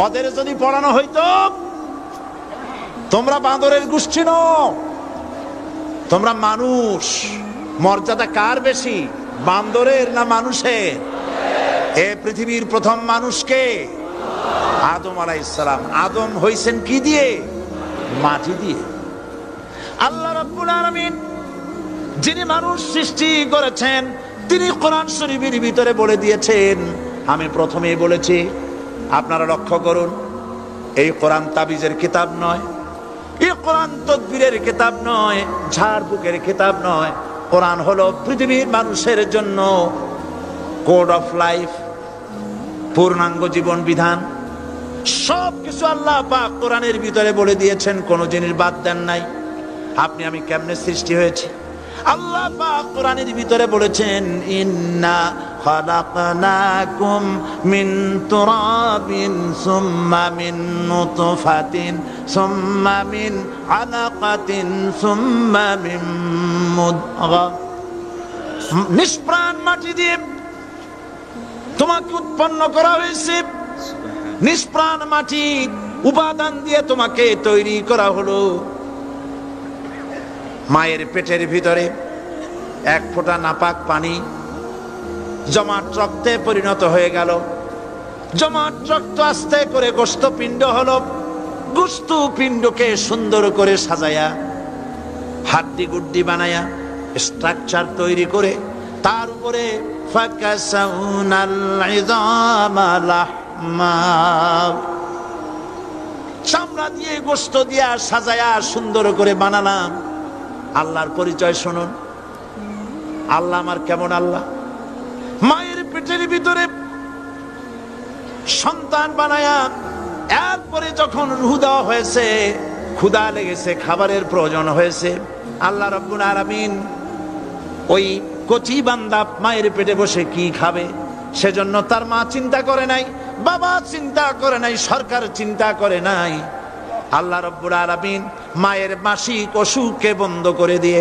ওদের যদি পড়ানো হইতো তোমরা বাঁদরের গোষ্ঠী নও, তোমরা মানুষ। মর্যাদা কার বেশি, বান্দরের না মানুষের? এ পৃথিবীর প্রথম মানুষকে আদম আলাইহিস সালাম। আদম হইছেন কি দিয়ে? মাটি দিয়ে। আল্লাহ রাব্বুল আলামিন যিনি মানুষ সৃষ্টি করেছেন তিনি কোরআন শরীফের ভিতরে বলে দিয়েছেন, আমি প্রথমেই বলেছি, আপনারা লক্ষ্য করুন, এই কোরআন তাবিজের কিতাব নয়, এই কোরআন তদবিরের কিতাব নয়, ঝাড়ফুঁকের কিতাব নয়। কোরআন হলো পৃথিবীর মানুষের জন্য কোড অফ লাইফ, পূর্ণাঙ্গ জীবন বিধান। সবকিছু আল্লাহ পাক কোরআনের ভিতরে বলে দিয়েছেন, কোন জিনিস বাদ দেন নাই। আপনি আমি কেমনে সৃষ্টি হয়েছে আল্লাহ পাক কোরআনের ভিতরে বলেছেন, ইন্না খালাকনাকুম মিন তুরাবিন সুম্মা মিন নুতফাতিন সুম্মা মিন আলাকাতিন সুম্মা মিন মুদগা। নিষ্প্রাণ মাটি দিয়ে তোমাকে উৎপন্ন করা হয়েছে, নিষ্প্রাণ মাটি উপাদান দিয়ে তোমাকে তৈরি করা হলো। মায়ের পেটের ভিতরে এক ফোঁটা নাপাক পানি জমাট রক্তে পরিণত হয়ে গেল, জমাট রক্ত আস্তে করে গোস্ত পিণ্ড হলো, গোস্ত পিণ্ডকে সুন্দর করে সাজায়া হাড্ডি গুড্ডি বানায়া স্ট্রাকচার তৈরি করে তার উপরে ফাকাসাউনাল ইযামা লাহমা, চামড়া দিয়ে গোস্ত দিয়া সাজায়া সুন্দর করে বানালাম। আল্লাহর পরিচয় শুনুন, আল্লাহ আমার কেমন আল্লাহ। মায়ের পেটের ভিতরে সন্তান বানায়া এরপরে যখন রূহ দেওয়া হয়েছে, ক্ষুধা লেগেছে, খাবারের প্রয়োজন হয়েছে, আল্লাহ রাব্বুল আলামিন ওই কচি বান্দা মায়ের পেটে বসে কি খাবে সেজন্য তার মা চিন্তা করে নাই, বাবা চিন্তা করে নাই, সরকার চিন্তা করে নাই। আল্লাহ রাব্বুল আলামিন মায়ের মাসিক অসুখকে বন্ধ করে দিয়ে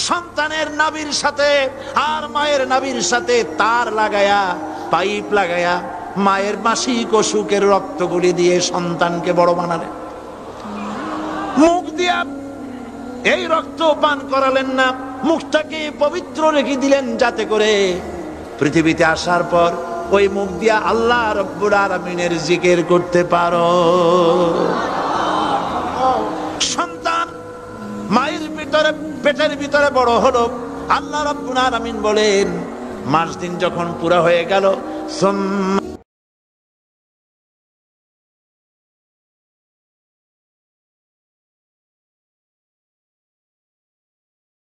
সন্তানের নাভির সাথে আর মায়ের নাভির সাথে তার লাগায়া, পাইপ লাগায়া মায়ের মাসিক অসুখের রক্তগুলি দিয়ে সন্তানকে বড় বানালেন। মুখ দিয়া এই রক্ত পান করালেন না, মুখটাকে পবিত্র রেখে দিলেন যাতে করে পৃথিবীতে আসার পর ওই মুখ দিয়া আল্লাহ রাব্বুল আলামিনের জিকির করতে পারো। সন্তান মায়ের পেটের ভিতরে বড় হলো, আল্লাহ রাব্বুল আলামিন বলেন মাস দিন যখন পুরা হয়ে গেল,